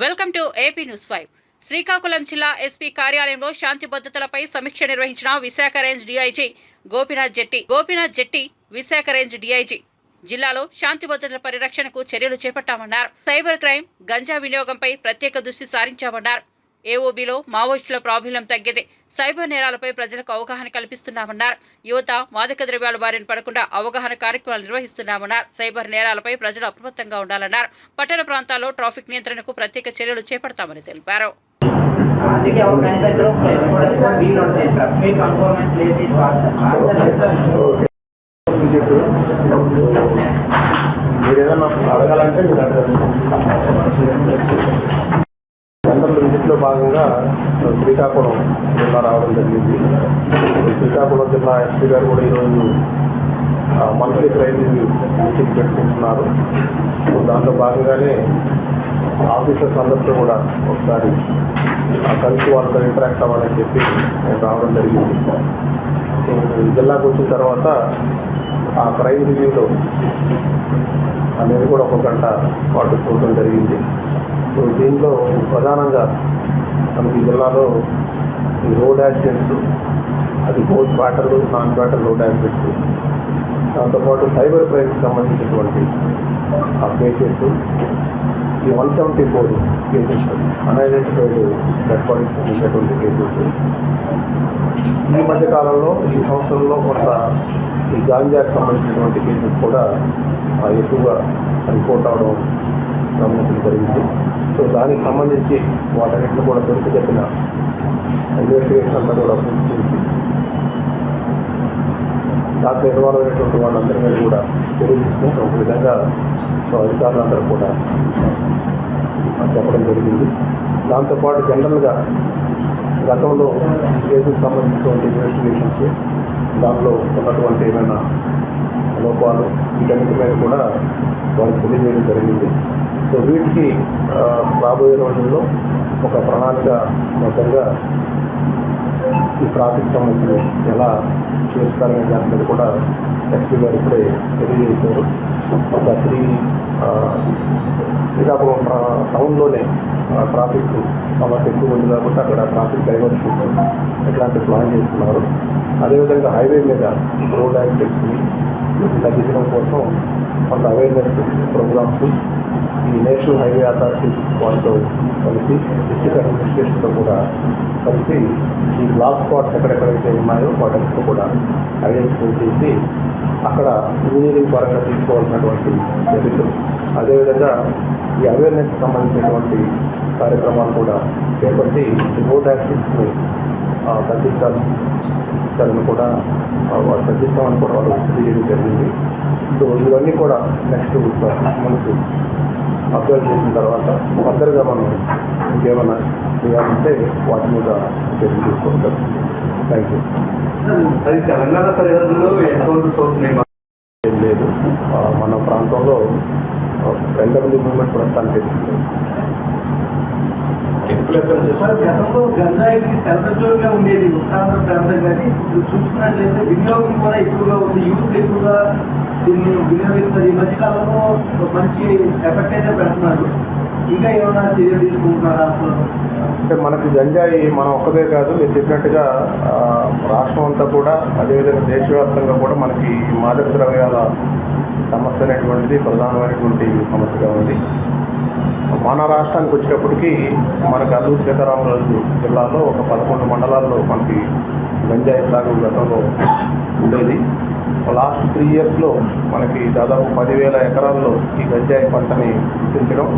Welcome to AP news 5. Srikakulam జిల్లా SP కార్యాలయంలో శాంతి భద్రతలపై సమీక్ష నిర్వహించిన విశాఖ రేంజ్ డీఐజీ గోపీనాథ్ జెట్టి విశాఖ రేంజ్ డీఐజీ జిల్లాలో శాంతి భద్రతల పరిరక్షణకు చర్యలు చేపట్టామన్నారు. సైబర్ క్రైమ్, గంజా వినియోగంపై ప్రత్యేక దృష్టి సారించామన్నారు. ఏఓబీలో మావోయిస్టుల ప్రాబల్యం తగ్గింది. సైబర్ నేరాలపై ప్రజలకు అవగాహన కల్పిస్తున్నామన్నారు. యువత మాదక ద్రవ్యాల బారిన పడకుండా అవగాహన కార్యక్రమాలు నిర్వహిస్తున్నామన్నారు. సైబర్ నేరాలపై ప్రజలు అప్రమత్తంగా ఉండాలన్నారు. పట్టణ ప్రాంతాల్లో ట్రాఫిక్ నియంత్రణకు ప్రత్యేక చర్యలు చేపడతామని తెలిపారు. విజిట్లో భాగంగా శ్రీకాకుళం జిల్లా రావడం జరిగింది. శ్రీకాకుళం జిల్లా ఎస్పీ గారు కూడా ఈరోజు మంత్లీ క్రైమ్ రివ్యూ మీటింగ్ పెట్టుకుంటున్నారు. దాంట్లో భాగంగానే ఆఫీసర్స్ అందరితో కూడా ఒకసారి కలిసి వాళ్ళతో ఇంటరాక్ట్ అవ్వాలని చెప్పి నేను రావడం జరిగింది. జిల్లాకు వచ్చిన తర్వాత ఆ క్రైమ్ రివ్యూలో అనేది కూడా ఒక గంట పాటు చూడడం జరిగింది. దీంట్లో ప్రధానంగా మనకి జిల్లాలో ఈ రోడ్ యాక్సిడెంట్స్, అది బోత్ బ్యాటర్లు, నాన్ బ్యాటర్ రోడ్ యాక్సిడెంట్స్, దాంతోపాటు సైబర్ క్రైమ్కి సంబంధించినటువంటి ఆ కేసెస్, ఈ 174 కేసెస్, అన్ఐడెంటిఫైడ్ డెడ్ బాడీకి సంబంధించినటువంటి కేసెస్, ఈ మధ్యకాలంలో ఈ సంవత్సరంలో కొంత ఈ గాంజాకి సంబంధించినటువంటి కేసెస్ కూడా ఎక్కువగా రిపోర్ట్ అవడం గమనించడం జరిగింది. సో దానికి సంబంధించి వాటన్నింటిని కూడా దొరికిదప్పిన ఇన్వెస్టిగేషన్ అంతా కూడా పూర్తి చేసి దాంట్లో ఇన్వాల్వ్ అయినటువంటి వాళ్ళందరినీ కూడా చర్య తీసుకుని ఒక విధంగా అధికారులందరూ కూడా చెప్పడం జరిగింది. దాంతోపాటు జనరల్గా గతంలో కేసుకు సంబంధించినటువంటి ఇన్వెస్టిగేషన్స్, దాంట్లో ఉన్నటువంటి ఏమైనా లోపాలు, వీటన్నిటి మీద కూడా వారికి తెలియజేయడం జరిగింది. సో వీటికి రాబోయే రోజుల్లో ఒక ప్రణాళిక మొత్తంగా ఈ ట్రాఫిక్ సమస్యలు ఎలా చేస్తారనే దాని మీద కూడా ఎస్పీ గారు ఇప్పుడే తెలియజేశారు. ఒక శ్రీకాకుళం టౌన్లోనే ట్రాఫిక్ సమస్య ఎక్కువ ఉంది కాబట్టి అక్కడ ట్రాఫిక్ డైవర్షన్స్ ఇట్లాంటి ప్లాన్ చేస్తున్నారు. అదేవిధంగా హైవే మీద రోడ్ యాక్సిడెంట్స్ని తగ్గించడం కోసం కొంత అవేర్నెస్ ప్రోగ్రామ్స్ ఈ నేషనల్ హైవే అథారిటీస్ వాళ్ళతో కలిసి డిస్ట్రిక్ట్ అడ్మినిస్ట్రేషన్తో కూడా కలిసి ఈ బ్లాక్ స్పాట్స్ ఎక్కడెక్కడైతే ఉన్నాయో వాటితో కూడా ఐడెంటిఫై చేసి అక్కడ ఇంజనీరింగ్ పరంగా తీసుకోవాల్సినటువంటి చర్యలు, అదేవిధంగా ఈ అవేర్నెస్ సంబంధించినటువంటి కార్యక్రమాలు కూడా చేపట్టి రోడ్ యాక్సిడెంట్స్ని తగ్గించాలని కూడా తగ్గిస్తామని కూడా వాళ్ళు తెలియడం జరిగింది. సో ఇవన్నీ కూడా నెక్స్ట్ 6 months అబ్జర్వ్ చేసిన తర్వాత ఫర్దర్గా మనం ఇంకేమైనా చేయాలంటే వాటి మీద చర్యలు తీసుకుంటాం. Thank you. అది తెలంగాణ సరిహద్దులో ఎంతవరకు ఏం లేదు. మన ప్రాంతంలో ఎన్డబ్ల్యూ మూవ్మెంట్ ప్రస్తుతానికి గతంలో గంజాయికి సెల్ఫ్గా ఉండేది ఉత్తరాంధ్ర ప్రాంతం, కానీ ఇప్పుడు చూసుకున్నట్లయితే వినియోగం కూడా ఎక్కువగా ఉంది. యూత్ ఎక్కువగా దీన్ని వినియోగిస్తారు. ఈ మధ్యకాలంలో మంచి ఎఫెక్ట్ అయితే పెడుతున్నారు. ఇంకా ఏమైనా చర్యలు తీసుకుంటున్నారా అసలు? అంటే మనకి గంజాయి మనం ఒక్కదే కాదు, మీరు చెప్పినట్టుగా రాష్ట్రం అంతా కూడా, అదేవిధంగా దేశవ్యాప్తంగా కూడా మనకి మాదక ద్రవ్యాల సమస్య అనేటువంటిది ప్రధానమైనటువంటి సమస్యగా ఉంది. మన రాష్ట్రానికి వచ్చేటప్పటికి మనకు అల్లూరు సీతారామరాజు జిల్లాలో ఒక 11 మండలాల్లో మనకి గంజాయి సాగు గతంలో ఉండేది. లాస్ట్ 3 yearsలో మనకి దాదాపు 10,000 ఎకరాల్లో ఈ గంజాయి పంటని గుర్తించడం,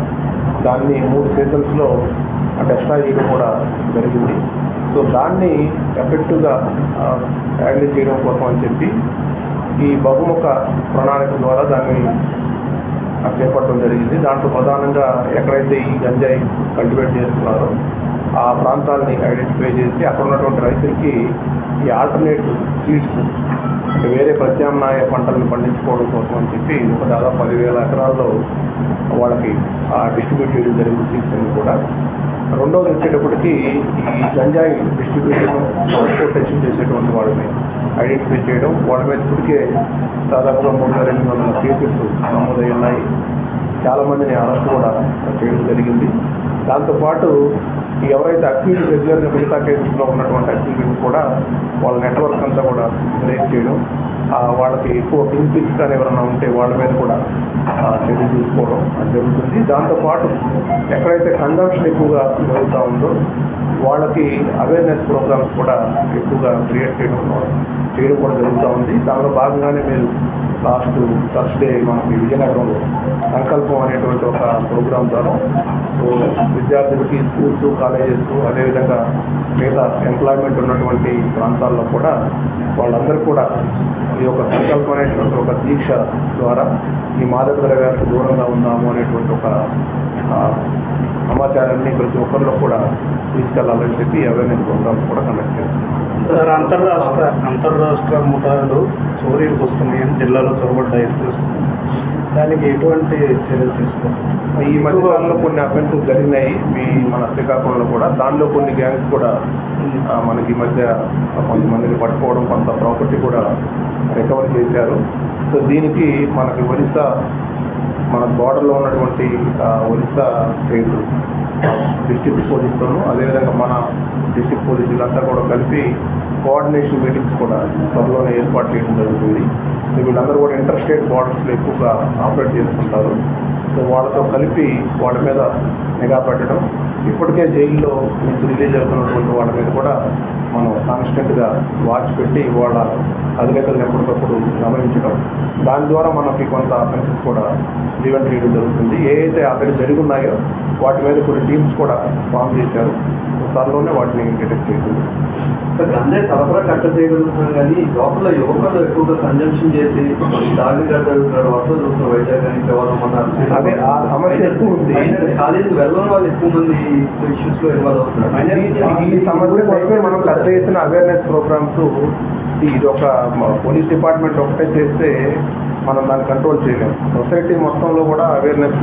దాన్ని 3 సీజన్స్లో డెస్ట్రాయ్ చేయడం కూడా జరిగింది. సో దాన్ని ఎఫెక్టివ్గా హ్యాండిల్ చేయడం కోసం అని చెప్పి ఈ బహుముఖ ప్రణాళిక ద్వారా దాన్ని చేపట్టడం జరిగింది. దాంట్లో ప్రధానంగా ఎక్కడైతే ఈ గంజాయి కల్టివేట్ చేస్తున్నారో ఆ ప్రాంతాలని ఐడెంటిఫై చేసి అక్కడ ఉన్నటువంటి రైతులకి ఈ ఆల్టర్నేటివ్ సీడ్స్, అంటే వేరే ప్రత్యామ్నాయ పంటలను పండించుకోవడం కోసం అని చెప్పి ఒక దాదాపు 10,000 ఎకరాల్లో వాళ్ళకి డిస్ట్రిబ్యూట్ చేయడం జరిగింది సీడ్స్ అని కూడా. రెండవది వచ్చేటప్పటికి ఈ గంజాయి డిస్ట్రిబ్యూషన్, ట్రాన్స్పోర్టేషన్ చేసేటువంటి వాళ్ళని ఐడెంటిఫై చేయడం, వాళ్ళ మీద ఇప్పటికే దాదాపుగా 3,200 కేసెస్ నమోదై ఉన్నాయి. చాలామందిని అరెస్ట్ కూడా చేయడం జరిగింది. దాంతోపాటు ఎవరైతే అక్యూజ్ రెగ్యులర్గా మిగతా కేసెస్లో ఉన్నటువంటి అక్యూజ్ కూడా వాళ్ళ నెట్వర్క్ అంతా కూడా బ్రేక్ చేయడం, వాళ్ళకి ఎక్కువ పింక్ కానీ ఎవరైనా ఉంటే వాళ్ళ మీద కూడా చర్యలు తీసుకోవడం జరుగుతుంది. దాంతోపాటు ఎక్కడైతే కన్జంప్షన్ ఎక్కువగా జరుగుతూ ఉందో వాళ్ళకి అవేర్నెస్ ప్రోగ్రామ్స్ కూడా ఎక్కువగా క్రియేట్ చేయడం కూడా జరుగుతూ ఉంది. దానిలో భాగంగానే మీరు లాస్ట్ థర్స్డే మనకి విజయనగరంలో సంకల్పం అనేటువంటి ఒక ప్రోగ్రాం ద్వారా విద్యార్థులకి స్కూల్స్, కాలేజెస్, అదేవిధంగా మిగతా ఎంప్లాయ్మెంట్ ఉన్నటువంటి ప్రాంతాల్లో కూడా వాళ్ళందరూ కూడా ఈ యొక్క సంకల్పం అనేటువంటి ఒక దీక్ష ద్వారా ఈ మాదక ద్రవ్యాలకు దూరంగా ఉందాము అనేటువంటి ఒక సమాచారాన్ని ప్రతి ఒక్కరిలో కూడా తీసుకెళ్లాలని చెప్పి అవేర్నెస్ ప్రోగ్రామ్స్ కూడా కండక్ట్ చేస్తున్నాం. సార్, అంతర్రాష్ట్ర ముఠాలు చోరీలకు వస్తున్నాయని జిల్లాలో చొరబడ్డాయని తెలుస్తుంది. దానికి ఎటువంటి చర్యలు తీసుకుంటారు? ఈ మధ్యకాలంలో కొన్ని అఫెన్సెస్ జరిగినాయి మన శ్రీకాకుళంలో కూడా. దానిలో కొన్ని గ్యాంగ్స్ కూడా మనకి ఈ మధ్య కొంతమందిని పట్టుకోవడం, కొంత ప్రాపర్టీ కూడా రికవర్ చేశారు. సో దీనికి మనకి ఒరిస్సా, మన బార్డర్లో ఉన్నటువంటి ఒరిస్సా స్టేట్ డిస్ట్రిక్ట్ పోలీస్తోనూ, అదేవిధంగా మన డిస్ట్రిక్ట్ పోలీసులంతా కూడా కలిపి కోఆర్డినేషన్ మీటింగ్స్ కూడా త్వరలోనే ఏర్పాటు చేయడం జరుగుతుంది. సో వీళ్ళందరూ కూడా ఇంటర్ స్టేట్ బార్డర్స్లో ఎక్కువగా ఆపరేట్ చేస్తుంటారు. సో వాళ్ళతో కలిపి వాళ్ళ మీద నిఘా పెట్టడం, ఇప్పటికే జైల్లో నుంచి రిలీజ్ అవుతున్నటువంటి వాళ్ళ మీద కూడా మనం కాన్స్టెంట్గా వాచ్ పెట్టి వాళ్ళ అధికారులను ఎప్పటికప్పుడు గమనించడం, దాని ద్వారా మనకి కొంత అఫెన్సెస్ కూడా ప్రివెంట్ చేయడం జరుగుతుంది. ఏ అయితే అక్కడ జరిగి ఉన్నాయో వాటి మీద కొన్ని టీమ్స్ కూడా ఫామ్ చేశారు. త్వరలోనే వాటిని డిటెక్ట్ చేస్తుంది. సార్, గంజాయి సరఫరా కట్ట చేయగలుగుతున్నాం కానీ లోపల యువకులు ఎక్కువగా కన్జంప్షన్ చేసి దాగి కట్టగలుగుతారు. వసతులు చూస్తున్న వైద్య కానీ కేవలం అదే ఆ సమస్య ఎక్కువ ఉంది. కాలేజీకి వెళ్ళని వాళ్ళు ఎక్కువ మంది ఇష్యూస్లో ఇన్వాల్వ్ అవుతున్నారు. ఈ సమస్య కోసమే మనం పెద్ద ఎత్తున అవేర్నెస్ ప్రోగ్రామ్స్, ఇది ఒక పోలీస్ డిపార్ట్మెంట్ ఒకటే చేస్తే మనం దాన్ని కంట్రోల్ చేయలేము. సొసైటీ మొత్తంలో కూడా అవేర్నెస్